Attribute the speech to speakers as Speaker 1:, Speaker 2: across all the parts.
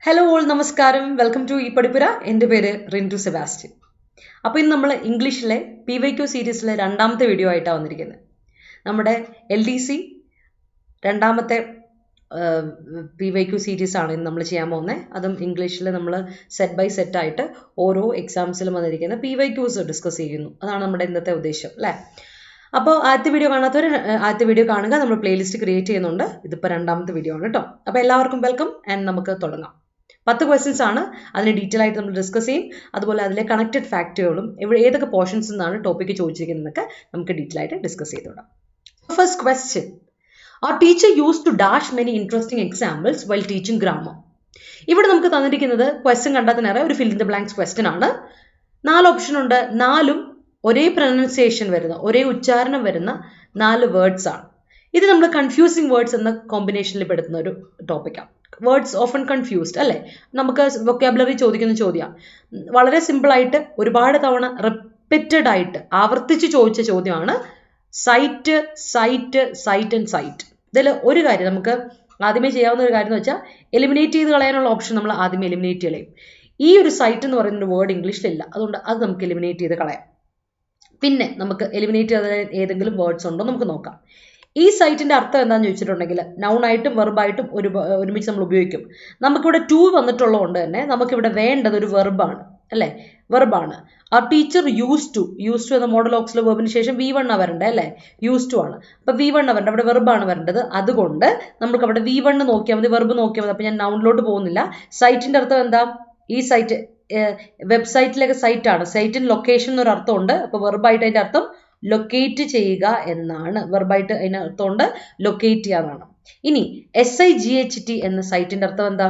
Speaker 1: Hello all നമസ്കാരം, welcome to ഈ പഠിപ്പുര. എൻ്റെ പേര് റിൻറ്റു സെബാസ്റ്റ്യൻ. അപ്പോൾ ഇന്ന് നമ്മൾ ഇംഗ്ലീഷിലെ PYQ സീരീസിലെ രണ്ടാമത്തെ വീഡിയോ ആയിട്ടാണ് വന്നിരിക്കുന്നത്. നമ്മുടെ LDC രണ്ടാമത്തെ PYQ സീരീസാണ് ഇന്ന് നമ്മൾ ചെയ്യാൻ പോകുന്നത്. അതും ഇംഗ്ലീഷിൽ നമ്മൾ സെറ്റ് ബൈ സെറ്റ് ആയിട്ട് ഓരോ എക്സാംസിലും വന്നിരിക്കുന്ന PYQs ഡിസ്കസ് ചെയ്യുന്നു. അതാണ് നമ്മുടെ ഇന്നത്തെ ഉദ്ദേശം, അല്ലേ? അപ്പോൾ ആദ്യത്തെ വീഡിയോ കാണാത്തവർ ആദ്യത്തെ വീഡിയോ കാണുക. നമ്മൾ പ്ലേലിസ്റ്റ് ക്രിയേറ്റ് ചെയ്യുന്നുണ്ട്. ഇതിപ്പോൾ രണ്ടാമത്തെ വീഡിയോ ആണ് കേട്ടോ. അപ്പോൾ എല്ലാവർക്കും വെൽക്കം ആൻഡ് നമുക്ക് തുടങ്ങാം. 10 ക്വസ്റ്റ്യൻസ് ആണ്. അതിന് ഡീറ്റെയിൽ ആയിട്ട് നമ്മൾ ഡിസ്കസ് ചെയ്യും. അതുപോലെ അതിലെ കണക്റ്റഡ് ഫാക്റ്റുകളും ഏതൊക്കെ പോർഷൻസ് നിന്നാണ് ടോപ്പിക്ക് ചോദിച്ചിരിക്കുന്നതൊക്കെ നമുക്ക് ഡീറ്റെയിൽ ആയിട്ട് ഡിസ്കസ് ചെയ്തുകൊണ്ടാം. First question, our teacher used to dash many interesting examples while teaching grammar. ഇവിടെ നമുക്ക് തന്നിരിക്കുന്നത് ക്വസ്റ്റ്യൻ കണ്ടെത്താനേറെ ഒരു fill in the blanks question ആണ്. 4 ഓപ്ഷൻ ഉണ്ട്. 4ഉം ഒരേ പ്രൊനൗൺസിയേഷൻ വരുന്ന, ഒരേ ഉച്ചാരണം വരുന്ന 4 വേർഡ്സ് ആണ്. ഇത് നമ്മൾ കൺഫ്യൂസിങ് വേർഡ്സ് എന്ന കോമ്പിനേഷനിൽ പെടുത്തുന്ന ഒരു ടോപ്പിക്കാണ്. വേർഡ്സ് ഓഫൺ കൺഫ്യൂസ്ഡ്, അല്ലേ? നമുക്ക് വൊക്കാബുലറി ചോദിക്കുന്ന ചോദ്യമാണ്. വളരെ സിമ്പിളായിട്ട് ഒരുപാട് തവണ റിപ്പീറ്റഡ് ആയിട്ട് ആവർത്തിച്ച് ചോദിച്ച ചോദ്യമാണ് site, site, site and site. ഇതിൽ ഒരു കാര്യം നമുക്ക് ആദ്യമേ ചെയ്യാവുന്ന ഒരു കാര്യം എന്ന് വെച്ചാൽ എലിമിനേറ്റ് ചെയ്ത് കളയാനുള്ള ഓപ്ഷൻ നമ്മൾ ആദ്യമേ എലിമിനേറ്റ് കളയും. ഈ ഒരു സൈറ്റ് എന്ന് പറയുന്ന ഒരു വേർഡ് ഇംഗ്ലീഷിലില്ല, അതുകൊണ്ട് അത് നമുക്ക് എലിമിനേറ്റ് ചെയ്ത് കളയാം. പിന്നെ നമുക്ക് എലിമിനേറ്റ് ചെയ്ത ഏതെങ്കിലും വേർഡ്സ് ഉണ്ടോ നമുക്ക് നോക്കാം. ഈ സൈറ്റിന്റെ അർത്ഥം എന്താണെന്ന് ചോദിച്ചിട്ടുണ്ടെങ്കിൽ നൗണായിട്ടും വെർബായിട്ടും ഒരുമിച്ച് നമ്മൾ ഉപയോഗിക്കും. നമുക്കിവിടെ ടു വന്നിട്ടുള്ളതുകൊണ്ട് തന്നെ നമുക്കിവിടെ വേണ്ടത് ഒരു വെർബാണ്, അല്ലേ? വെർബാണ്. ആ ടീച്ചർ യൂസ് ടു എന്ന മോഡൽ ഓക്സിലെ വെർബിന് ശേഷം V1 വരണ്ടേ, അല്ലേ? യൂസ് ടു ആണ്. അപ്പൊ V1 വരണ്ട, അവിടെ വെർബാണ് വരേണ്ടത്. അതുകൊണ്ട് നമുക്ക് അവിടെ V1 നോക്കിയാൽ മതി, വെർബ് നോക്കിയാൽ മതി. അപ്പൊ ഞാൻ നൗണിലോട്ട് പോകുന്നില്ല. സൈറ്റിന്റെ അർത്ഥം എന്താ? ഈ സൈറ്റ് വെബ്സൈറ്റിലൊക്കെ സൈറ്റ് ആണ്. സൈറ്റിന് ലൊക്കേഷൻ എന്നൊരു അർത്ഥമുണ്ട്. അപ്പൊ വെർബായിട്ട് അതിന്റെ അർത്ഥം ലൊക്കേറ്റ് ചെയ്യുക എന്നാണ്. വെർബായിട്ട് അതിന് അർത്ഥമുണ്ട് ലൊക്കേറ്റ് ചെയ്യാന്നാണ്. ഇനി SIGHT എന്ന സൈറ്റിന്റെ അർത്ഥം എന്താ?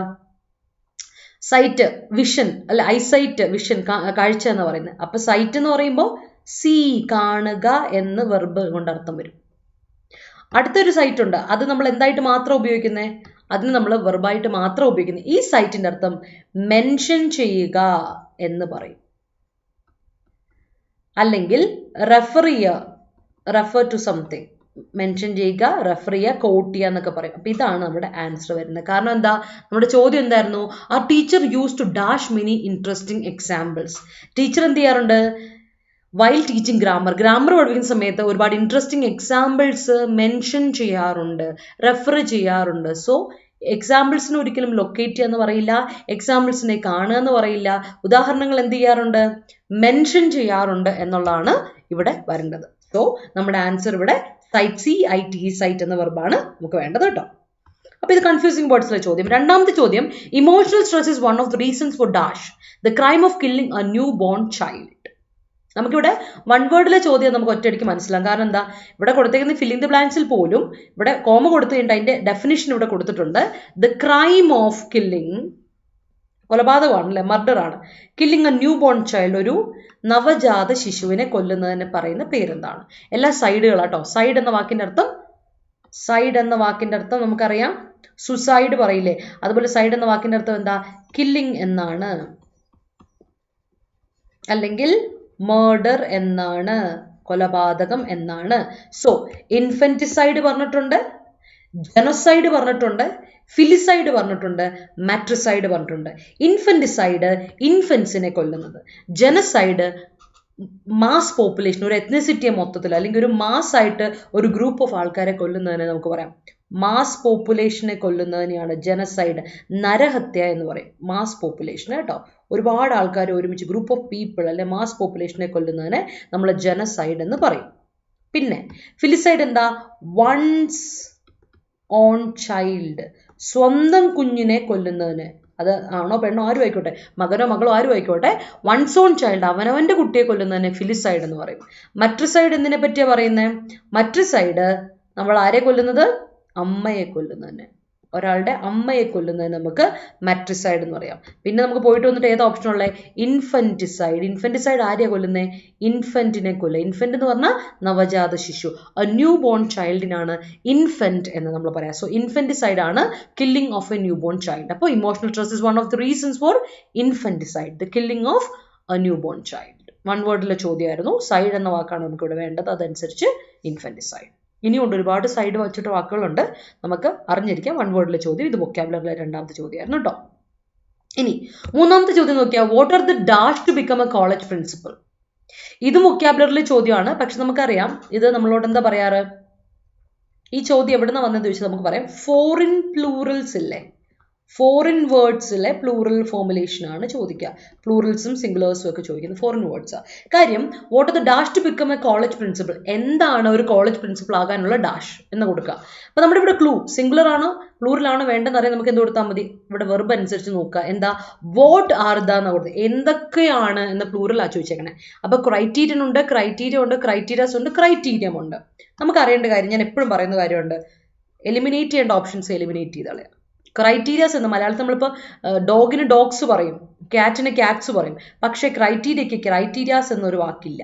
Speaker 1: സൈറ്റ് വിഷൻ, അല്ലെ? ഐസൈറ്റ്, വിഷൻ, കാഴ്ച എന്ന് പറയുന്നത്. അപ്പൊ സൈറ്റ് എന്ന് പറയുമ്പോൾ സീ, കാണുക എന്ന് വെർബ് കൊണ്ട് അർത്ഥം വരും. അടുത്തൊരു സൈറ്റ് ഉണ്ട്, അത് നമ്മൾ എന്തായിട്ട് മാത്രം ഉപയോഗിക്കുന്നത്? അതിന് നമ്മൾ വെർബായിട്ട് മാത്രം ഉപയോഗിക്കുന്നത്. ഈ സൈറ്റിന്റെ അർത്ഥം മെൻഷൻ ചെയ്യുക എന്ന് പറയും, അല്ലെങ്കിൽ റെഫർ ചെയ്യുക, റെഫർ ടു സംതിങ്, മെൻഷൻ ചെയ്യുക, റെഫർ ചെയ്യുക, കോട്ട് ചെയ്യുക എന്നൊക്കെ പറയും. അപ്പൊ ഇതാണ് നമ്മുടെ ആൻസർ വരുന്നത്. കാരണം എന്താ? നമ്മുടെ ചോദ്യം എന്തായിരുന്നു? ആ teacher use to dash many interesting examples. Teacher എന്ത് ചെയ്യാറുണ്ട്? വൈൽ ടീച്ചിങ് ഗ്രാമർ പഠിപ്പിക്കുന്ന സമയത്ത് ഒരുപാട് ഇൻട്രസ്റ്റിംഗ് എക്സാമ്പിൾസ് മെൻഷൻ ചെയ്യാറുണ്ട്, റെഫർ ചെയ്യാറുണ്ട്. സോ എക്സാമ്പിൾസിന് ഒരിക്കലും ലൊക്കേറ്റ് ചെയ്യുക എന്ന് പറയില്ല, എക്സാമ്പിൾസിനെ കാണുക എന്ന് പറയില്ല. ഉദാഹരണങ്ങൾ എന്ത് ചെയ്യാറുണ്ട്? മെൻഷൻ ചെയ്യാറുണ്ട് എന്നുള്ളതാണ് ഇവിടെ വരേണ്ടത്. സോ നമ്മുടെ ആൻസർ ഇവിടെ സൈറ്റ്, CITE, സൈറ്റ് എന്ന വെർബാണ് നമുക്ക് വേണ്ടത് കേട്ടോ. അപ്പൊ ഇത് കൺഫ്യൂസിംഗ് വേർഡ്സിലെ ചോദ്യം. രണ്ടാമത്തെ ചോദ്യം, emotional stress is one of the reasons for dash the crime of killing A new born child. നമുക്കിവിടെ വൺ വേർഡിലെ ചോദ്യം നമുക്ക് ഒറ്റയടിക്ക് മനസ്സിലാവും. കാരണം എന്താ? ഇവിടെ കൊടുത്തേക്കുന്ന ഫില്ലിംഗ് ദ ബ്ലാങ്ക്സിൽ പോലും ഇവിടെ കോമ കൊടുത്തു കഴിഞ്ഞിട്ട് അതിന്റെ ഡെഫിനിഷൻ ഇവിടെ കൊടുത്തിട്ടുണ്ട്. ദ ക്രൈം ഓഫ് കില്ലിംഗ്, കൊലപാതകമാണ്, അല്ലെ? മർഡർ ആണ്. Killing A new born child, ഒരു നവജാത ശിശുവിനെ കൊല്ലുന്നതിന് പറയുന്ന പേരെന്താണ്? എല്ലാ സൈഡുകളാട്ടോ. സൈഡ് എന്ന വാക്കിന്റെ അർത്ഥം നമുക്കറിയാം, സുസൈഡ് പറയില്ലേ? അതുപോലെ സൈഡ് എന്ന വാക്കിന്റെ അർത്ഥം എന്താ? കില്ലിംഗ് എന്നാണ്, അല്ലെങ്കിൽ മർഡർ എന്നാണ്, കൊലപാതകം എന്നാണ്. സോ ഇൻഫന്റിസൈഡ് പറഞ്ഞിട്ടുണ്ട്, ജനോസൈഡ് പറഞ്ഞിട്ടുണ്ട്, ഫിലിസൈഡ് പറഞ്ഞിട്ടുണ്ട്, മാട്രിസൈഡ് പറഞ്ഞിട്ടുണ്ട്. ഇൻഫന്റിസൈഡ് ഇൻഫൻസിനെ കൊല്ലുന്നത്, ജനസൈഡ് മാസ് പോപ്പുലേഷൻ, ഒരു എത്നിസിറ്റിയെ മൊത്തത്തിൽ അല്ലെങ്കിൽ ഒരു മാസ് ആയിട്ട് ഒരു ഗ്രൂപ്പ് ഓഫ് ആൾക്കാരെ കൊല്ലുന്നതിനെ നമുക്ക് പറയാം മാസ് പോപ്പുലേഷനെ കൊല്ലുന്നതിനെയാണ് ജനസൈഡ്. നരഹത്യ എന്ന് പറയും മാസ് പോപ്പുലേഷൻ കേട്ടോ. ഒരുപാട് ആൾക്കാർ ഒരുമിച്ച്, ഗ്രൂപ്പ് ഓഫ് പീപ്പിൾ, അല്ലെ, മാസ് പോപ്പുലേഷനെ കൊല്ലുന്നതിനെ നമ്മൾ ജനസൈഡ് എന്ന് പറയും. പിന്നെ ഫിലിസൈഡ് എന്താ? വൺസ് ഓൺ ചൈൽഡ്, സ്വന്തം കുഞ്ഞിനെ കൊല്ലുന്നതിന്. അത് ആണോ പെണ്ണോ ആരും ആയിക്കോട്ടെ, മകനോ മകളോ ആരും ആയിക്കോട്ടെ, വൺസ് ഓൺ ചൈൽഡ്, അവനവന്റെ കുട്ടിയെ കൊല്ലുന്നതിനെ ഫിലിസൈഡ് എന്ന് പറയും. മട്രിസൈഡ് എന്തിനെ പറ്റിയാ പറയുന്നത്? മട്രിസൈഡ് നമ്മൾ ആരെ കൊല്ലുന്നത്? അമ്മയെ കൊല്ലുന്നതിന്, ഒരാളുടെ അമ്മയെ കൊല്ലുന്നതിന് നമുക്ക് മട്രിസൈഡ് എന്ന് പറയാം. പിന്നെ നമുക്ക് പോയിട്ട് വന്നിട്ട് ഏത് ഓപ്ഷൻ ഉള്ളത്? ഇൻഫന്റിസൈഡ്. ഇൻഫന്റിസൈഡ് ആരെയാ കൊല്ലുന്നത്? ഇൻഫന്റിനെ കൊല്ലുക. ഇൻഫന്റ് എന്ന് പറഞ്ഞാൽ നവജാത ശിശു. എ ന്യൂ ബോൺ ചൈൽഡിനാണ് ഇൻഫന്റ് എന്ന് നമ്മൾ പറയാം. സോ ഇൻഫന്റിസൈഡ് ആണ് killing of a new born child. അപ്പോൾ emotional stress is one of the reasons for infanticide, the killing of a new born child. One വേർഡിലെ ചോദ്യമായിരുന്നു. സൈഡ് എന്ന വാക്കാണ് നമുക്ക് ഇവിടെ വേണ്ടത്, അതനുസരിച്ച് ഇൻഫന്റിസൈഡ്. ഇനിയുണ്ട് ഒരുപാട് സൈഡ് വച്ചിട്ട് വാക്കുകളുണ്ട്, നമുക്ക് അറിഞ്ഞിരിക്കാം. വൺ വേർഡിലെ ചോദ്യം, ഇത് വൊക്കാബുലറിലെ രണ്ടാമത്തെ ചോദ്യമായിരുന്നു കേട്ടോ. ഇനി മൂന്നാമത്തെ ചോദ്യം നോക്കിയാൽ what are the dash to become a college principal. ഇത് വൊക്കാബുലറി ചോദ്യമാണ്. പക്ഷെ നമുക്കറിയാം ഇത് നമ്മളോട് എന്താ പറയാറ്, ഈ ചോദ്യം എവിടെ നിന്ന് വന്നെന്ന് ചോദിച്ചാൽ നമുക്ക് പറയാം ഫോറിൻ പ്ലൂറൽസ് ഇല്ലേ, ഫോറിൻ വേർഡ്സിലെ പ്ലൂറൽ ഫോർമുലേഷൻ ആണ് ചോദിക്കുക. പ്ലൂറൽസും സിംഗുലേഴ്സും ഒക്കെ ചോദിക്കുന്നത് ഫോറിൻ വേർഡ്സാണ്. കാര്യം what are the dash to become a college principal, എന്താണ് ഒരു കോളേജ് പ്രിൻസിപ്പൽ ആകാനുള്ള ഡാഷ് എന്ന് കൊടുക്കുക. അപ്പോൾ നമ്മുടെ ഇവിടെ ക്ലൂ സിംഗുലർ ആണോ പ്ലൂറൽ ആണോ വേണ്ടെന്ന് അറിയാൻ നമുക്ക് എന്ത് കൊടുത്താൽ മതി, ഇവിടെ വെർബ് അനുസരിച്ച് നോക്കുക. എന്താ വാട്ട് ആർ ദ എന്ന് കൊടുത്തത്, എന്തൊക്കെയാണ് എന്ന് പ്ലൂറൽ ആ ചോദിച്ചേക്കണേ. അപ്പോൾ ക്രൈറ്റീരിയൻ ഉണ്ട്, ക്രൈറ്റീരിയ ഉണ്ട്, ക്രൈറ്റീരിയാസ് ഉണ്ട്, ക്രൈറ്റീരിയം ഉണ്ട്. നമുക്ക് അറിയേണ്ട കാര്യം, ഞാൻ എപ്പോഴും പറയുന്ന കാര്യമുണ്ട്, എലിമിനേറ്റ് ചെയ്യേണ്ട ഓപ്ഷൻസ് എലിമിനേറ്റ് ചെയ്ത് കളയാം. ക്രൈറ്റീരിയാസ് എന്ന് മലയാളത്തിൽ നമ്മളിപ്പോൾ ഡോഗിന് ഡോഗ്സ് പറയും, ക്യാറ്റിന് ക്യാറ്റ്സ് പറയും. പക്ഷേ ക്രൈറ്റീരിയയ്ക്ക് ക്രൈറ്റീരിയാസ് എന്നൊരു വാക്കില്ല,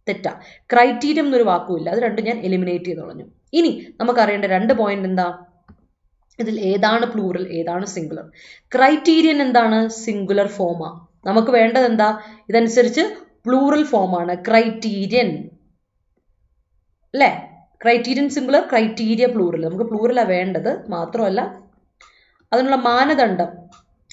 Speaker 1: തെറ്റാ. ക്രൈറ്റീരിയം എന്നൊരു വാക്കുമില്ല. അത് രണ്ടും ഞാൻ എലിമിനേറ്റ് ചെയ്ത് കളഞ്ഞു. ഇനി നമുക്കറിയേണ്ട 2 പോയിന്റ് എന്താ, ഇതിൽ ഏതാണ് പ്ലൂറൽ ഏതാണ് സിംഗുലർ. ക്രൈറ്റീരിയൻ എന്താണ്, സിംഗുലർ ഫോമാ. നമുക്ക് വേണ്ടത് എന്താ, ഇതനുസരിച്ച് പ്ലൂറൽ ഫോമാണ് ക്രൈറ്റീരിയൻ അല്ലേ. Criterion singular, criteria plural. നമുക്ക് പ്ലൂറലാണ് വേണ്ടത്. മാത്രമല്ല അതിനുള്ള മാനദണ്ഡം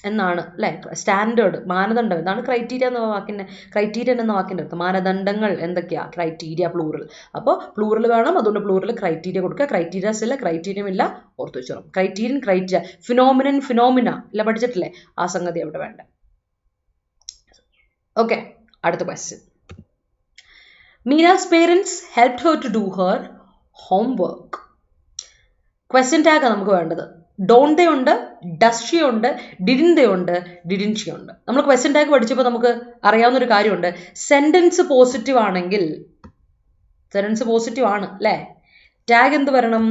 Speaker 1: എന്നാണ് അല്ലേ, സ്റ്റാൻഡേർഡ് മാനദണ്ഡം എന്താണ് ക്രൈറ്റീരിയ എന്ന വാക്കിൻ്റെ, ക്രൈറ്റീരിയൻ എന്ന വാക്കിൻ്റെ അർത്ഥം മാനദണ്ഡങ്ങൾ എന്തൊക്കെയാണ്, ക്രൈറ്റീരിയ പ്ലൂറൽ. അപ്പോൾ പ്ലൂറൽ വേണം, അതുകൊണ്ട് പ്ലൂറൽ ക്രൈറ്റീരിയ കൊടുക്കുക. ക്രൈറ്റീരിയാസ് ഇല്ല, ക്രൈറ്റീരിയം ഇല്ല, ഓർത്ത് വെച്ചോളും. ക്രൈറ്റീരിയൻ ക്രൈറ്റീരിയ, ഫിനോമിനൻ ഫിനോമിന ഇല്ല, പഠിച്ചിട്ടില്ലേ, ആ സംഗതി അവിടെ വേണ്ട. ഓക്കെ, അടുത്ത question. Meera's parents help her to do her homework. Question ടാഗാണ് നമുക്ക് വേണ്ടത്. ഡോണ്ട് ദേ ഉണ്ട്, ഡസ് ഷീ ഉണ്ട്, ഡിഡിൻ ദേ ഉണ്ട്, ഡിഡിൻ ഷീ ഉണ്ട്. നമ്മൾ ക്വസ്റ്റ്യൻ ടാഗ് പഠിച്ചപ്പോൾ നമുക്ക് അറിയാവുന്ന ഒരു കാര്യമുണ്ട്, സെന്റൻസ് പോസിറ്റീവ് ആണെങ്കിൽ, സെന്റൻസ് പോസിറ്റീവ് ആണ് അല്ലേ, ടാഗ് എന്ത് വരണം,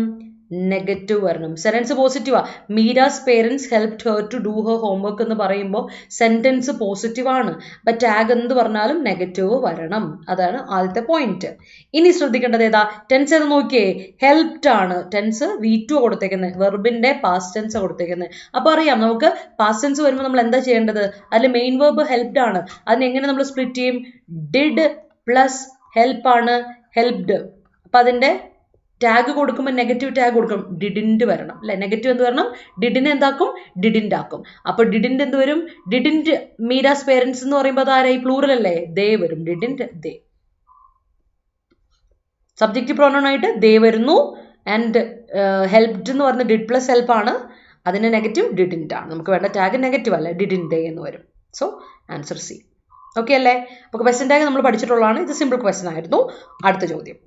Speaker 1: നെഗറ്റീവ് വരണം. സെന്റൻസ് പോസിറ്റീവാ, Meera's parents help her to do her homework എന്ന് പറയുമ്പോൾ സെന്റൻസ് പോസിറ്റീവ് ആണ്. അപ്പം ടാഗ് എന്ത് പറഞ്ഞാലും നെഗറ്റീവ് വരണം. അതാണ് ആദ്യത്തെ പോയിന്റ്. ഇനി ശ്രദ്ധിക്കേണ്ടത് ഏതാ, ടെൻസ് ഏത് നോക്കിയേ, ഹെൽപ്ഡ് ആണ്. ടെൻസ് V2 കൊടുത്തേക്കുന്നത്, വെർബിന്റെ പാസ്റ്റ് ടെൻസ് കൊടുത്തേക്കുന്നത്. അപ്പോൾ അറിയാം നമുക്ക് പാസ്റ്റ് ടെൻസ് വരുമ്പോൾ നമ്മൾ എന്താ ചെയ്യേണ്ടത്, അതിൽ മെയിൻ വെർബ് ഹെൽപ്ഡ് ആണ്. അതിനെങ്ങനെ നമ്മൾ സ്പ്ലിറ്റ് ചെയ്യും, ഡിഡ് പ്ലസ് ഹെൽപ്പ് ആണ് ഹെൽപ്ഡ്. അപ്പം അതിന്റെ ടാഗ് കൊടുക്കുമ്പോൾ നെഗറ്റീവ് ടാഗ് കൊടുക്കും, ഡിഡിൻറ്റ് വരണം അല്ലെ. നെഗറ്റീവ് എന്ത് വരണം, ഡിഡിനെ എന്താക്കും, ഡിഡിൻറ്റ് ആക്കും. അപ്പൊ ഡിഡിൻറ്റ് എന്ത് വരും, ഡിഡിൻറ്റ്. മീരാസ് പേരൻസ് എന്ന് പറയുമ്പോൾ അതാരായി, പ്ലൂറൽ അല്ലേ, ദേ വരും, ഡിഡിൻറ്റ് ദേ. സബ്ജക്റ്റീവ് പ്രോനൗൺ ആയിട്ട് ദേ വരുന്നു. ആൻഡ് ഹെൽപ്ഡ് എന്ന് പറയുന്നത് ഡിഡ് പ്ലസ് ഹെൽപ്പ് ആണ്, അതിന്റെ നെഗറ്റീവ് ഡിഡിൻറ്റ് ആണ്. നമുക്ക് വേണ്ട ടാഗ് നെഗറ്റീവ് അല്ലേ, ഡിഡിൻറ്റ് ദേ എന്ന് വരും. So answer C. ഓക്കെ അല്ലേ. അപ്പോൾ ക്വസ്റ്റ്യൻ ടാഗ് നമ്മൾ പഠിച്ചിട്ടുള്ളതാണ്. ഇത് സിമ്പിൾ ക്വസ്റ്റ്യൻ ആയിരുന്നു. അടുത്ത ചോദ്യം,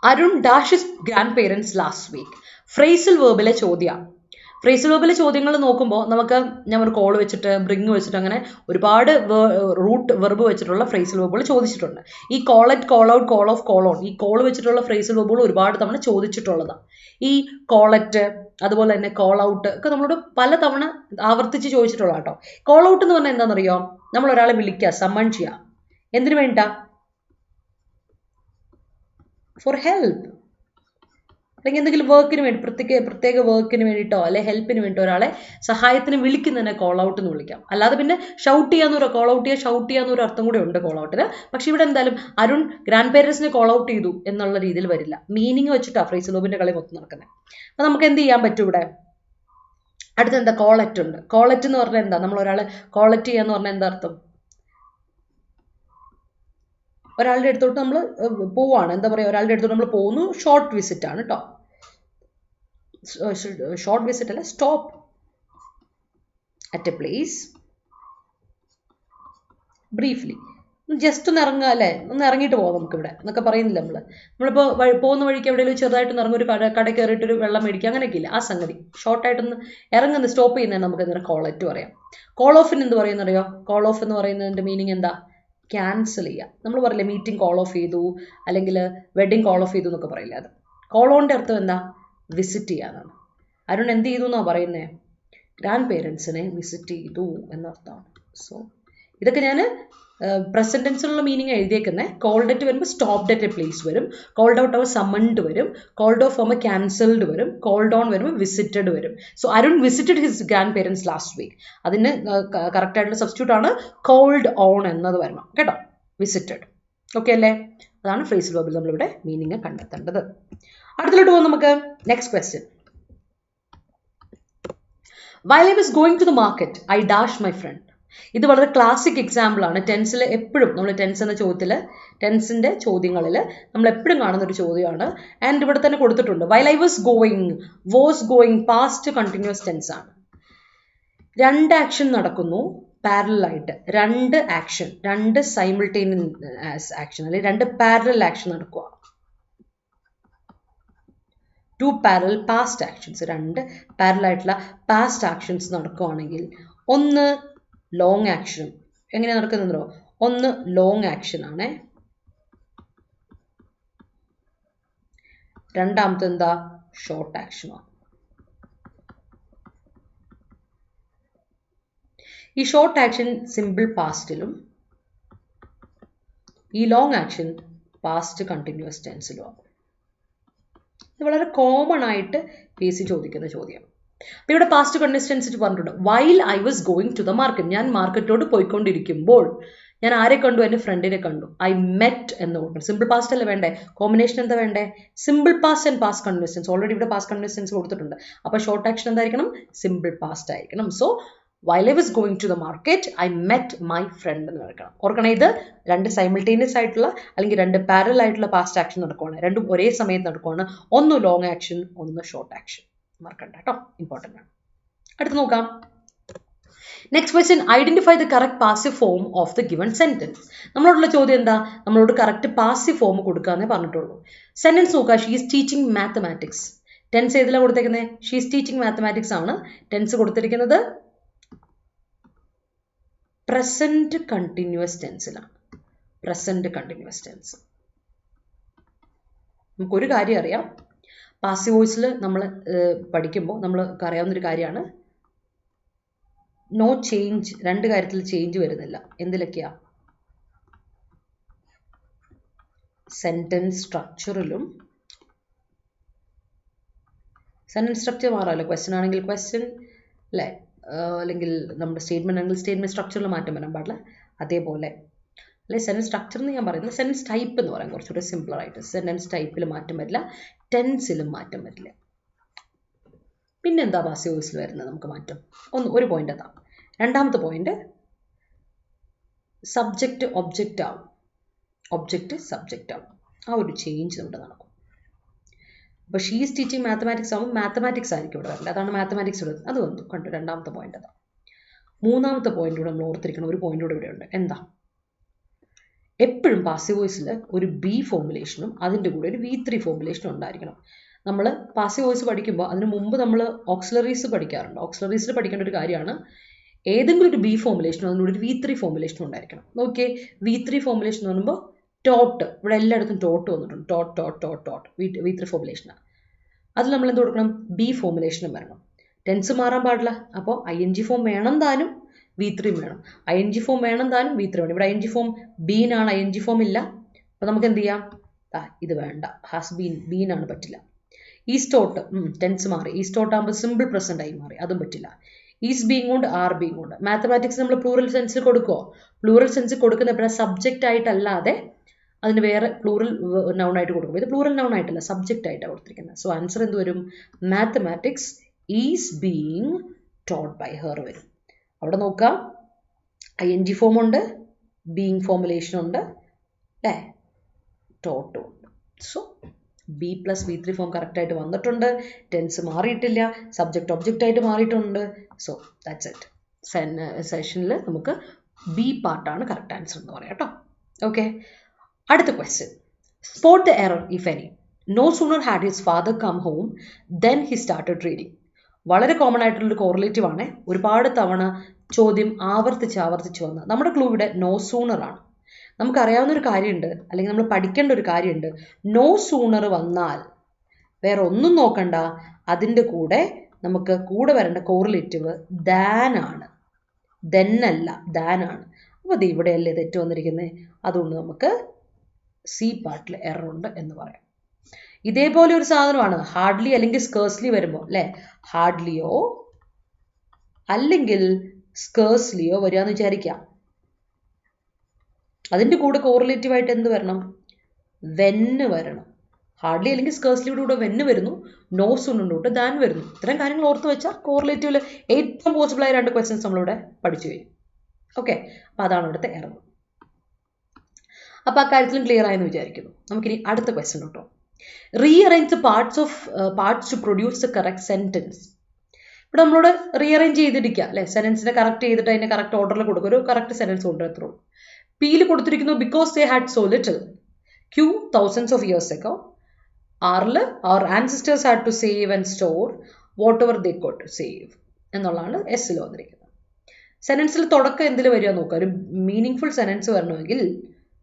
Speaker 1: Arun dash his grand parents last week. Phrasal വേർബിലെ ചോദ്യമാണ്. ഫ്രേസൽ വേർബിലെ ചോദ്യങ്ങൾ നോക്കുമ്പോൾ നമുക്ക്, ഞാൻ ഒരു കോൾ വെച്ചിട്ട് ബ്രിങ് വെച്ചിട്ട് അങ്ങനെ ഒരുപാട് റൂട്ട് വെർബ് വെച്ചിട്ടുള്ള ഫ്രേസൽ വേർബുകൾ ചോദിച്ചിട്ടുണ്ട്. ഈ call at, call out, call of, call on, ഈ കോൾ വെച്ചിട്ടുള്ള ഫ്രേസൽ വേർബുകൾ ഒരുപാട് തവണ ചോദിച്ചിട്ടുള്ളതാണ്. ഈ കോൾ അറ്റ്, അതുപോലെ തന്നെ കോൾ ഔട്ട് ഒക്കെ നമ്മളോട് പല തവണ ആവർത്തിച്ച് ചോദിച്ചിട്ടുള്ള കേട്ടോ. കോൾ ഔട്ട് എന്ന് പറഞ്ഞാൽ എന്താണെന്നറിയോ, നമ്മൾ ഒരാളെ വിളിക്കുക, സമ്മൺ ചെയ്യുക. എന്തിനു വേണ്ട, ഫോർ ഹെൽപ്പ്, അല്ലെങ്കിൽ എന്തെങ്കിലും വർക്കിന് വേണ്ടി, പ്രത്യേക വർക്കിന് വേണ്ടിയിട്ടോ അല്ലെ ഹെൽപ്പിന് വേണ്ടിട്ടോ ഒരാളെ സഹായത്തിന് വിളിക്കുന്നതിനെ കോൾ ഔട്ട് എന്ന് വിളിക്കാം. അല്ലാതെ പിന്നെ ഷൗട്ട് ചെയ്യാന്നൊരു, കോൾ ഔട്ട് ചെയ്യുക, ഷൗട്ട് ചെയ്യാന്നൊരു അർത്ഥം കൂടെ ഉണ്ട് കോൾ ഔട്ടിന്. പക്ഷെ ഇവിടെ എന്തായാലും അരുൺ ഗ്രാൻഡ് പേരൻസിനെ കോൾ ഔട്ട് ചെയ്തു എന്നുള്ള രീതിയിൽ വരില്ല. മീനിങ് വെച്ചിട്ടാണ് ഫ്രേസൽ വേർബിന്റെ കളി മൊത്തം നടക്കുന്നത്. അപ്പൊ നമുക്ക് എന്ത് ചെയ്യാൻ പറ്റും ഇവിടെ, അടുത്തെന്താ, കോളറ്റ് ഉണ്ട്. കോളറ്റ് എന്ന് പറഞ്ഞാൽ എന്താ, നമ്മൾ ഒരാളെ കോളറ്റ് ചെയ്യാന്ന് പറഞ്ഞാൽ എന്താ അർത്ഥം, ഒരാളുടെ അടുത്തോട്ട് നമ്മൾ പോവാണ്, എന്താ പറയുക, ഒരാളുടെ അടുത്തോട്ട് നമ്മൾ പോകുന്നു, ഷോർട്ട് വിസിറ്റ് ആണ് കേട്ടോ. ഷോർട്ട് വിസിറ്റ് അല്ല, stop at a place briefly, just ഒന്ന് ഇറങ്ങുക അല്ലേ, ഒന്ന് ഇറങ്ങിയിട്ട് പോകാം നമുക്കിവിടെ എന്നൊക്കെ പറയുന്നില്ല. നമ്മളിപ്പോൾ പോകുന്ന വഴിക്ക് എവിടെയെങ്കിലും ചെറുതായിട്ടൊന്ന് ഇറങ്ങും, ഒരു കട കയറിയിട്ടൊരു വെള്ളം മേടിക്കുക, അങ്ങനെയൊക്കെ ഇല്ല. ആ സംഗതി ഷോർട്ടായിട്ടൊന്ന് ഇറങ്ങുന്ന, സ്റ്റോപ്പ് ചെയ്യുന്നതിന് നമുക്ക് എന്തിനാ കോളറ്റ് പറയാം. കോൾ ഓഫിന് എന്ത് പറയുന്നറിയോ, കോൾ ഓഫ് എന്ന് പറയുന്നതിൻ്റെ മീനിങ് എന്താ, ക്യാൻസൽ ചെയ്യുക. നമ്മൾ പറയില്ലേ മീറ്റിംഗ് കോൾ ഓഫ് ചെയ്തു, അല്ലെങ്കിൽ വെഡിങ് കോൾ ഓഫ് ചെയ്തു എന്നൊക്കെ പറയില്ലേ, അത്. കോൾ ഓണിൻ്റെ അർത്ഥം എന്താ, വിസിറ്റ് ചെയ്യാനാണ്. അരുൺ എന്ത് ചെയ്തു എന്നാണ് പറയുന്നത്, ഗ്രാൻഡ് പേരൻസിനെ വിസിറ്റ് ചെയ്തു എന്നർത്ഥമാണ്. സോ ഇതൊക്കെ ഞാൻ പ്രസന്റ് ടെൻസിലുള്ള മീനിങ് എഴുതിയേക്കുന്നത്. കോൾഡ് അറ്റ് വരുമ്പോൾ സ്റ്റോപ്ഡ് അറ്റ് എ പ്ലേസ് വരും, കോൾഡ് ഔട്ട് ആവുമ്പോൾ സമ്മൺഡ് വരും, കോൾഡ് ഓഫ് ആവുമ്പോൾ ക്യാൻസൽഡ് വരും, കോൾഡ് ഓൺ വരുമ്പോൾ വിസിറ്റഡ് വരും. So Arun visited his grand parents last week. അതിന് കറക്റ്റ് ആയിട്ടുള്ള സബ്സ്റ്റിറ്റ്യൂട്ട് ആണ് കോൾഡ് ഓൺ എന്നത് വരണം കേട്ടോ, വിസിറ്റഡ്. ഓക്കെ അല്ലേ. അതാണ് ഫ്രേസൽ വേർബിൽ നമ്മളിവിടെ മീനിങ് കണ്ടെത്തേണ്ടത്. അടുത്തിലോട്ട് പോകും നമുക്ക്. Next question, while I was going to the market I dash my friend. ഇത് വളരെ ക്ലാസിക് എക്സാമ്പിൾ ആണ്. ടെൻസിൽ എപ്പോഴും നമ്മൾ ടെൻസ് എന്ന ചോദ്യത്തിൽ ടെൻസിന്റെ ചോദ്യങ്ങളിൽ നമ്മൾ എപ്പോഴും കാണുന്ന ഒരു ചോദ്യമാണ്. ആൻഡ് ഇവിടെ തന്നെ കൊടുത്തിട്ടുണ്ട്. While I was going past continuous tense ആണ്. രണ്ട് ആക്ഷൻ നടക്കുന്നു പാരലൽ ആയിട്ട്, രണ്ട് സൈമിൾട്ടേനിയസ് ആക്ഷൻ അല്ലെങ്കിൽ രണ്ട് പാരലൽ ആക്ഷൻ നടക്കുക. ടു പാരലൽ പാസ്റ്റ് ആക്ഷൻസ്, രണ്ട് പാരലൽ ആയിട്ടുള്ള പാസ്റ്റ് ആക്ഷൻസ് നടക്കുകയാണെങ്കിൽ ഒന്ന് ലോങ് ആക്ഷനും എങ്ങനെ നടക്കുന്നുണ്ടോ, ഒന്ന് ലോങ് ആക്ഷൻ ആണ്, രണ്ടാമത്തെ എന്താ ഷോർട്ട് ആക്ഷനാണ്. ഈ ഷോർട്ട് ആക്ഷൻ സിമ്പിൾ പാസ്റ്റിലും ഈ ലോങ് ആക്ഷൻ പാസ്റ്റ് കണ്ടിന്യൂസ് ടെൻസിലുമാണ്. ഇത് വളരെ കോമൺ ആയിട്ട് പി സി ചോദിക്കുന്ന ചോദ്യം. അപ്പോൾ ഇവിടെ പാസ്റ്റ് കണ്ടിന്യൂസ് ടെൻസ് പറഞ്ഞിട്ടുണ്ട്. While I was going to the market, ഞാൻ മാർക്കറ്റോട് പോയിക്കൊണ്ടിരിക്കുമ്പോൾ ഞാൻ ആരെ കണ്ടു, എൻ്റെ ഫ്രണ്ടിനെ കണ്ടു. ഐ മെറ്റ് എന്ന് കൊടുക്കണം. സിമ്പിൾ പാസ്റ്റ് അല്ലേ വേണ്ടേ, കോമ്പിനേഷൻ എന്താ വേണ്ടേ, simple past and past continuous tense. Already ഇവിടെ പാസ്റ്റ് കണ്ടിന്യൂസ് ടെൻസ് കൊടുത്തിട്ടുണ്ട്. അപ്പോൾ ഷോർട്ട് ആക്ഷൻ എന്തായിരിക്കണം, സിമ്പിൾ പാസ്റ്റ് ആയിരിക്കണം. So while I was going to the market I met my friend എന്ന് കേൾക്കണം. ഓർക്കണം, ഇത് രണ്ട് സൈമിൾട്ടേനിയസ് ആയിട്ടുള്ള അല്ലെങ്കിൽ രണ്ട് പാരലൽ ആയിട്ടുള്ള പാസ്റ്റ് ആക്ഷൻ നടക്കുവാണ്, രണ്ടും ഒരേ സമയത്ത് നടക്കുവാണ്. ഒന്ന് ലോങ് ആക്ഷൻ, ഒന്ന് ഷോർട്ട് ആക്ഷൻ. മറക്കണ്ട കേട്ടോ, ഇമ്പോർട്ടൻ്റ് ആണ്. അടുത്ത് നോക്കാം. Next question, identify the correct passive form of the given sentence. നമ്മളോടുള്ള ചോദ്യം എന്താ, നമ്മളോട് കറക്റ്റ് പാസീവ് ഫോം കൊടുക്കാന്നേ പറഞ്ഞിട്ടുള്ളൂ. സെന്റൻസ് നോക്കുക, she is teaching mathematics. Tense ഏതിലാണ് കൊടുത്തേക്കുന്നത്, ഷീ ഈസ് ടീച്ചിങ് മാത്തമാറ്റിക്സ് ആണ്. ടെൻസ് കൊടുത്തിരിക്കുന്നത് പ്രസന്റ് കണ്ടിന്യൂസ് ടെൻസിലാണ്. Present continuous tense. നമുക്കൊരു കാര്യം അറിയാം, പാസീവ് വോയിസിൽ നമ്മൾ പഠിക്കുമ്പോൾ നമ്മൾക്ക് അറിയാവുന്നൊരു കാര്യമാണ് നോ ചേഞ്ച്. രണ്ട് കാര്യത്തിൽ ചേഞ്ച് വരുന്നില്ല. എന്തിലൊക്കെയാ, സെന്റൻസ് സ്ട്രക്ചറിലും. സെന്റൻസ് സ്ട്രക്ചർ മാറാമല്ലോ, ക്വസ്റ്റ്യൻ ആണെങ്കിൽ ക്വസ്റ്റ്യൻ അല്ലേ, അല്ലെങ്കിൽ നമ്മുടെ സ്റ്റേറ്റ്മെന്റ് ആണെങ്കിൽ സ്റ്റേറ്റ്മെന്റ് സ്ട്രക്ചറിൽ മാറ്റം വരാൻ പാടില്ല. അതേപോലെ അല്ലെ സെന്റൻസ് സ്ട്രക്ചർ എന്ന് ഞാൻ പറയുന്നത് സെന്റൻസ് ടൈപ്പ് എന്ന് പറയാം, കുറച്ചുകൂടെ സിമ്പിൾ ആയിട്ട്. സെന്റൻസ് ടൈപ്പിൽ മാറ്റം വരില്ല, ടെൻസിലും മാറ്റം വരില്ല. പിന്നെന്താ പാസീവ് വോയിസിൽ വരുന്നത് നമുക്ക് മാറ്റം? ഒരു പോയിന്റ് അതാ. രണ്ടാമത്തെ പോയിന്റ്, സബ്ജക്റ്റ് ഒബ്ജക്റ്റ് ആവും, ഒബ്ജക്റ്റ് സബ്ജക്റ്റ് ആവും. ആ ഒരു ചേഞ്ച് നമ്മുടെ നടക്കും. അപ്പോൾ ഷീ ഈസ് ടീച്ചിങ് മാത്തമാറ്റിക്സ് ആവും, മാത്തമാറ്റിക്സ് ആയിരിക്കും ഇവിടെ വരേണ്ടത്. അതാണ് മാത്തമാറ്റിക്സ് ഇവിടെ അത് വന്നു കണ്ടു. രണ്ടാമത്തെ പോയിന്റ് അതാ. മൂന്നാമത്തെ പോയിന്റ് കൂടെ നമ്മൾ ഓർത്തിരിക്കണം. ഒരു പോയിന്റ് കൂടെ ഇവിടെ ഉണ്ട്. എന്താ, എപ്പോഴും പാസീവ് വോയിസിൽ ഒരു ബി ഫോർമുലേഷനും അതിൻ്റെ കൂടെ ഒരു V3 ഫോർമുലേഷനും ഉണ്ടായിരിക്കണം. നമ്മൾ പാസീവ് വോയിസ് പഠിക്കുമ്പോൾ അതിന് മുമ്പ് നമ്മൾ ഓക്സിലറീസ് പഠിക്കാറുണ്ട്. ഓക്സിലറീസിൽ പഠിക്കേണ്ട ഒരു കാര്യമാണ് ഏതെങ്കിലും ഒരു ബി ഫോർമുലേഷനും അതിനോട് ഒരു V3 ഫോർമുലേഷനും ഉണ്ടായിരിക്കണം. നോക്കിയേ, V3 ഫോർമുലേഷൻ എന്ന് പറയുമ്പോൾ ടോട്ട്, ഇവിടെ എല്ലായിടത്തും ടോട്ട് വന്നിട്ടുണ്ട്. Taught taught taught taught V3 ഫോർമുലേഷനാണ്. അതിൽ നമ്മൾ എന്ത് കൊടുക്കണം, ബി ഫോർമുലേഷനും വരണം. ടെൻസ് മാറാൻ പാടില്ല. അപ്പോൾ ING ഫോം വേണം താനും, V3 വേണം. ING ഫോം വേണം താനും, V3 വേണം. ഇവിടെ ING ഫോം ബീനാണ്, ING ഫോം ഇല്ല. അപ്പോൾ നമുക്ക് എന്ത് ചെയ്യാം, ഇത് വേണ്ട, ഹാസ് ബീൻ, ബീനാണ്, പറ്റില്ല. ഈസ്റ്റോട്ട്, ടെൻസ് മാറി. ഈസ്റ്റോട്ട് ആകുമ്പോൾ സിമ്പിൾ പ്രസന്റ് ആയി മാറി, അതും പറ്റില്ല. ഈസ് ബീങ് കൊണ്ട് ആർ ബീങ് കൊണ്ട്. മാത്തമാറ്റിക്സ് നമ്മൾ പ്ലൂറൽ സെൻസിൽ കൊടുക്കുമോ? പ്ലൂറൽ സെൻസിൽ കൊടുക്കുന്ന എപ്പോഴാണ്, സബ്ജക്റ്റ് ആയിട്ടല്ലാതെ അതിന് വേറെ പ്ലൂറൽ നൗൺ ആയിട്ട് കൊടുക്കും. ഇത് പ്ലൂറൽ നൗൺ ആയിട്ടല്ല, സബ്ജക്റ്റ് ആയിട്ടാണ് കൊടുത്തിരിക്കുന്നത്. സോ ആൻസർ എന്ത് വരും, mathematics is being taught by her വരും. അവിടെ നോക്കാം, ING ഫോം ഉണ്ട്, ബീങ് ഫോർമുലേഷൻ ഉണ്ട്, അല്ലേ, ടോട്ടും ഉണ്ട്. സോ B+V3 ഫോം കറക്റ്റായിട്ട് വന്നിട്ടുണ്ട്. ടെൻസ് മാറിയിട്ടില്ല, സബ്ജക്റ്റ് ഒബ്ജക്റ്റ് ആയിട്ട് മാറിയിട്ടുണ്ട്. So that's it. സെഷനിൽ നമുക്ക് ബി പാർട്ടാണ് കറക്റ്റ് ആൻസർ എന്ന് പറയാം കേട്ടോ. ഓക്കെ, അടുത്ത question, spot the error if any. No sooner had his father come home then he started reading. വളരെ കോമൺ ആയിട്ടുള്ളൊരു കോറിലേറ്റീവ് ആണ്. ഒരുപാട് തവണ ചോദ്യം ആവർത്തിച്ച് വന്ന നമ്മുടെ ക്ലൂ ഇവിടെ നോ സൂണർ ആണ്. നമുക്കറിയാവുന്ന ഒരു കാര്യമുണ്ട്, അല്ലെങ്കിൽ നമ്മൾ പഠിക്കേണ്ട ഒരു കാര്യമുണ്ട്. നോ സൂണർ വന്നാൽ വേറെ ഒന്നും നോക്കണ്ട, അതിൻ്റെ കൂടെ നമുക്ക് കൂടെ വരേണ്ട കോറിലേറ്റീവ് ദാൻ ആണ്, ദെൻ അല്ല, ദാൻ ആണ്. അപ്പോൾ അത് ഇവിടെയല്ലേ തെറ്റ് വന്നിരിക്കുന്നത്, അതുകൊണ്ട് നമുക്ക് സി പാർട്ടിൽ എറർ ഉണ്ട് എന്ന് പറയാം. ഇതേപോലെ ഒരു സാധനമാണ് ഹാർഡ്ലി അല്ലെങ്കിൽ സ്കേഴ്സ്ലി വരുമ്പോൾ, അല്ലേ, ഹാർഡ്ലിയോ അല്ലെങ്കിൽ സ്കേഴ്സ്ലിയോ വരികയെന്ന് വിചാരിക്കാം. അതിൻ്റെ കൂടെ കോറിലേറ്റീവ് ആയിട്ട് എന്ത് വരണം, വെന്ന് വരണം. ഹാർഡ്ലി അല്ലെങ്കിൽ സ്കേഴ്സ്ലിയുടെ കൂടെ വെന്ന് വരുന്നു, നോ സൂൺ ഉണ്ട് ദാൻ വരുന്നു. ഇത്തരം കാര്യങ്ങൾ ഓർത്ത് വെച്ചാൽ കോറിലേറ്റീവിൽ ഏറ്റവും പോസിബിൾ ആയ 2 ക്വസ്റ്റ്യൻസ് നമ്മളിവിടെ പഠിച്ചു കഴിഞ്ഞു. ഓക്കെ, അപ്പോൾ അതാണ് ഇവിടുത്തെ എറർ. അപ്പോൾ ആ കാര്യത്തിലും ക്ലിയർ ആയെന്ന് വിചാരിക്കുന്നു. നമുക്കിനി അടുത്ത ക്വസ്റ്റ്യൻ കേട്ടോ. Rearrange parts to produce the correct sentence. ഇവിടെ നമ്മളോട് റീഅറേഞ്ച് ചെയ്തിരിക്കുക അല്ലെ, സെന്റൻസിനെ കറക്റ്റ് ചെയ്തിട്ട് അതിന്റെ കറക്റ്റ് ഓർഡറിൽ കൊടുക്കുക, ഒരു കറക്റ്റ് സെന്റൻസ് കൊണ്ടുവരത്തുള്ളൂ. പിയിൽ കൊടുത്തിരിക്കുന്നു because they had so little, Q thousands of years ago, ആറിൽ our ancestors had to save and store whatever they could save എന്നുള്ളതാണ് എസ്സിൽ വന്നിരിക്കുന്നത്. സെന്റൻസിൽ തുടക്കം എന്തിൽ വരിക നോക്കുക. ഒരു മീനിങ് ഫുൾ സെന്റൻസ് വരണമെങ്കിൽ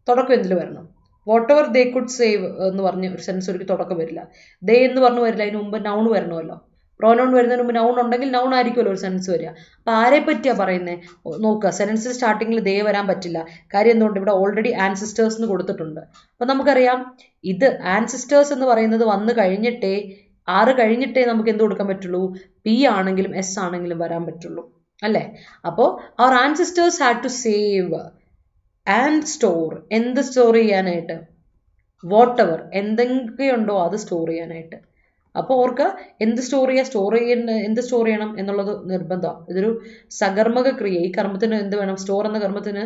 Speaker 1: തുടക്കം എന്തിൽ വരണം? What ever they could save എന്ന് പറഞ്ഞ് ഒരു സെന്റൻസ് ഒരിക്കലും തുടക്കം വരില്ല. ദേ എന്ന് പറഞ്ഞു വരില്ല, അതിന് മുമ്പ് നൗൺ വരണമല്ലോ. പ്രോനൗൺ വരുന്നതിന് മുമ്പ് നൗൺ ഉണ്ടെങ്കിൽ നൗൺ ആയിരിക്കുമല്ലോ ഒരു സെന്റൻസ് വരിക. അപ്പം ആരെ പറ്റിയാണ് പറയുന്നത് നോക്കുക. സെന്റൻസ് സ്റ്റാർട്ടിങ്ങിൽ ദേ വരാൻ പറ്റില്ല. കാര്യം എന്തുകൊണ്ട്? ഇവിടെ ഓൾറെഡി ആൻസിസ്റ്റേഴ്സ് എന്ന് കൊടുത്തിട്ടുണ്ട്. അപ്പം നമുക്കറിയാം ഇത് ആൻസിസ്റ്റേഴ്സ് എന്ന് പറയുന്നത് വന്നു കഴിഞ്ഞിട്ടേ, ആറ് കഴിഞ്ഞിട്ടേ നമുക്ക് എന്ത് കൊടുക്കാൻ പറ്റുള്ളൂ? പി ആണെങ്കിലും എസ് ആണെങ്കിലും വരാൻ പറ്റുള്ളൂ അല്ലേ? അപ്പോൾ അവർ ancestors had to save and store. എന്ത് സ്റ്റോർ ചെയ്യാനായിട്ട്? വാട്ട് എവർ എന്തൊക്കെയുണ്ടോ അത് സ്റ്റോർ ചെയ്യാനായിട്ട്. അപ്പോൾ ഓർക്ക് എന്ത് സ്റ്റോർ ചെയ്യുക, എന്ത് സ്റ്റോർ ചെയ്യണം എന്നുള്ളത് നിർബന്ധമാണ്. ഇതൊരു സകർമ്മക ക്രിയ. ഈ കർമ്മത്തിന് എന്ത് വേണം? സ്റ്റോർ എന്ന കർമ്മത്തിന്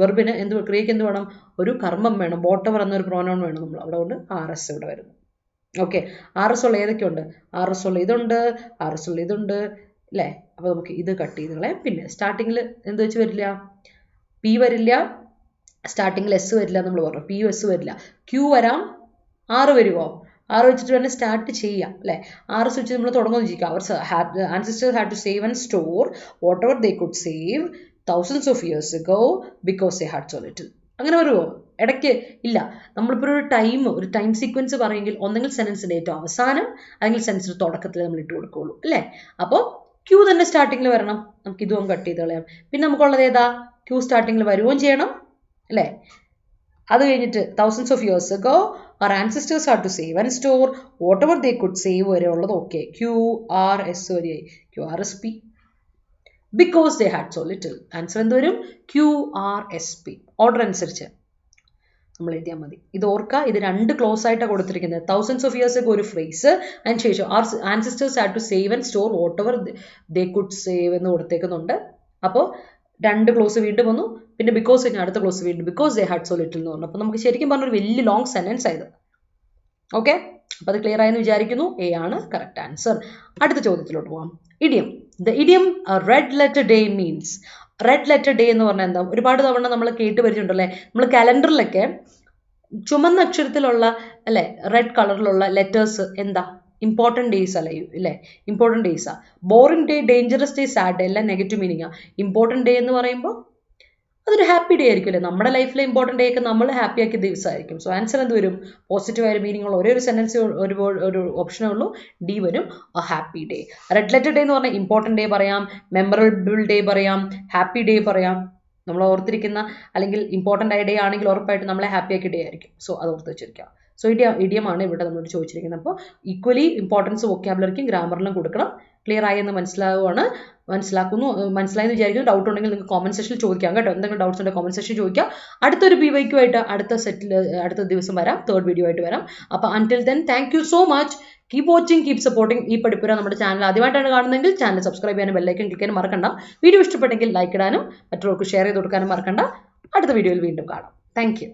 Speaker 1: വെർബിന് എന്ത് ക്രിയയ്ക്ക് എന്ത് വേണം? ഒരു കർമ്മം വേണം. വാട്ട് എവർ എന്നൊരു പ്രോനൗൺ വേണം നമ്മൾ. അവിടെ കൊണ്ട് RS ഇവിടെ വരുന്നു. ഓക്കെ, RS ഉള്ള ഏതൊക്കെയുണ്ട്? RS ഉള്ള ഇതുണ്ട്, RS ഉള്ള ഇതുണ്ട് അല്ലേ? അപ്പോൾ നമുക്ക് ഇത് കട്ട് ചെയ്ത് കളയാം. പിന്നെ സ്റ്റാർട്ടിങ്ങിൽ എന്ത് വെച്ച് വരില്ല? പി വരില്ല, സ്റ്റാർട്ടിങ്ങിൽ എസ് വരില്ല നമ്മൾ പറഞ്ഞു. പി എസ് വരില്ല. ക്യൂ വരാം, ആറ് വരുമോ? ആറ് വെച്ചിട്ട് തന്നെ സ്റ്റാർട്ട് ചെയ്യാം അല്ലേ? ആറ് വെച്ച് നമ്മൾ തുടങ്ങുമെന്ന് ചോദിക്കാം. അവർ ancestors had to save and store whatever they could save thousands of years ago because they had so little. അങ്ങനെ വരുമോ? ഇടയ്ക്ക് ഇല്ല. നമ്മളിപ്പോൾ ഒരു ടൈം സീക്വൻസ് പറയുമെങ്കിൽ ഒന്നെങ്കിൽ സെൻറ്റൻസിൻ്റെ ഏറ്റവും അവസാനം അല്ലെങ്കിൽ സെൻറ്റൻസിൻ്റെ തുടക്കത്തിൽ നമ്മൾ ഇട്ട് കൊടുക്കുകയുള്ളൂ അല്ലേ? അപ്പോൾ ക്യൂ തന്നെ സ്റ്റാർട്ടിങ്ങിൽ വരണം. നമുക്ക് ഇതും കട്ട് ചെയ്ത് കളയാം. പിന്നെ നമുക്കുള്ളത് ഏതാ? ക്യൂ സ്റ്റാർട്ടിങ്ങിൽ വരുകയും ചെയ്യണം അല്ലേ? അത് കഴിഞ്ഞിട്ട് thousands of years ago our ancestors had to save and store whatever they could save വരെ ഉള്ളത്. ഓക്കെ, QRS വരെയായി. QRSP because they had so little. Answer എന്ത് വരും? QRSP. ഓർഡർ അനുസരിച്ച് നമ്മൾ എഴുതിയാൽ മതി. ഇത് ഓർക്കുക, ഇത് 2 ക്ലോസ് ആയിട്ടാണ് കൊടുത്തിരിക്കുന്നത്. thousands of years ago ഒരു ഫ്രേസ്, അതിന് ശേഷം our ancestors had to save and store whatever they could save എന്ന് കൊടുത്തേക്കുന്നുണ്ട്. അപ്പോൾ 2 ക്ലോസ് വീണ്ടും വന്നു. പിന്നെ ബിക്കോസ് കഴിഞ്ഞാൽ അടുത്ത ക്ലോസ് വീണ്ടും because they had so little എന്ന് പറഞ്ഞു. അപ്പോൾ നമുക്ക് ശരിക്കും പറഞ്ഞൊരു വലിയ ലോങ് സെന്റൻസ് ആയത്. ഓക്കെ, അപ്പോൾ അത് ക്ലിയർ ആയെന്ന് വിചാരിക്കുന്നു. എ ആണ് കറക്റ്റ് ആൻസർ. അടുത്ത ചോദ്യത്തിലോട്ട് പോകാം. Idiom. The idiom red letter day means. Red letter day എന്ന് പറഞ്ഞാൽ എന്താ? ഒരുപാട് തവണ നമ്മൾ കേട്ട് പരിചയമുണ്ടല്ലേ? നമ്മൾ കലണ്ടറിലൊക്കെ ചുമന്ന അക്ഷരത്തിലുള്ള അല്ലേ, റെഡ് കളറിലുള്ള ലെറ്റേഴ്സ് എന്താ? ഇമ്പോർട്ടൻറ്റ് ഡേയ്സ് അല്ലേ ഇല്ലേ? ഇമ്പോർട്ടൻറ്റ് ഡേയ്സാ. Boring day, dangerous day, sad day എല്ലാം നെഗറ്റീവ് മീനിങ്ങാ. ഇമ്പോർട്ടൻറ്റ് ഡേ എന്ന് പറയുമ്പോൾ അതൊരു ഹാപ്പി ഡേ ആയിരിക്കും അല്ലേ? നമ്മുടെ ലൈഫിലെ ഇമ്പോർട്ടൻറ്റ് ഡേ ഒക്കെ നമ്മൾ ഹാപ്പി ആക്കിയ ദിവസമായിരിക്കും. സോ ആൻസർ എന്ത് വരും? പോസിറ്റീവ് ആയ മീനിങ് ഉള്ള ഒരേ ഒരു സെൻറ്റൻസ് ഒരു ഓപ്ഷനേ ഉള്ളൂ, ഡി വരും. A happy day. Red letter day എന്ന് പറഞ്ഞാൽ ഇമ്പോർട്ടൻറ്റ് ഡേ പറയാം, മെമ്മറബിൾ ഡേ പറയാം, ഹാപ്പി ഡേ പറയാം. നമ്മൾ ഓർത്തിരിക്കുന്ന അല്ലെങ്കിൽ ഇമ്പോർട്ടൻ്റ് ആയ ഡേ ആണെങ്കിൽ ഉറപ്പായിട്ട് നമ്മളെ ഹാപ്പി ആക്കിയ ഡേ ആയിരിക്കും. സോ അത് ഓർത്ത് വെച്ചിരിക്കുക. സോ ഇഡിയമാണ് ഇവിടെ നമ്മളോട് ചോദിച്ചിരിക്കുന്നത്. അപ്പോൾ ഈക്വലി ഇമ്പോർട്ടൻസ് വൊക്കാബുലറിക്കും ഗ്രാമറിലും കൊടുക്കണം. ക്ലിയർ ആയെന്ന് മനസ്സിലായെന്ന് വിചാരിക്കുന്നു. ഡൗട്ട് ഉണ്ടെങ്കിൽ നിങ്ങൾക്ക് കോമന്റ് സെക്ഷനിൽ ചോദിക്കാം കേട്ടോ. എന്തെങ്കിലും ഡൗട്ട്സ് ഉണ്ടെങ്കിൽ കോമന്റ് സെക്ഷനിൽ ചോദിക്കാം. അടുത്തൊരു PYQ ആയിട്ട് അടുത്ത ദിവസം വരാം, 3rd വീഡിയോ ആയിട്ട് വരാം. അപ്പോൾ until then thank you so much. Keep watching, keep supporting. ഈ പഠിപ്പുര നമ്മുടെ ചാനൽ ആദ്യമായിട്ടാണ് കാണുന്നതെങ്കിൽ ചാനൽ സബ്സ്ക്രൈബ് ചെയ്യാനും ബെല്ലൈക്കൺ ക്ലിക്ക് ചെയ്യാനും മറക്കണ്ട. വീഡിയോ ഇഷ്ടപ്പെട്ടെങ്കിൽ ലൈക്ക് ഇടാനും മറ്റവർക്ക് ഷെയർ ചെയ്ത് കൊടുക്കാനും മറക്കണ്ട. അടുത്ത വീഡിയോയിൽ വീണ്ടും കാണാം. Thank you.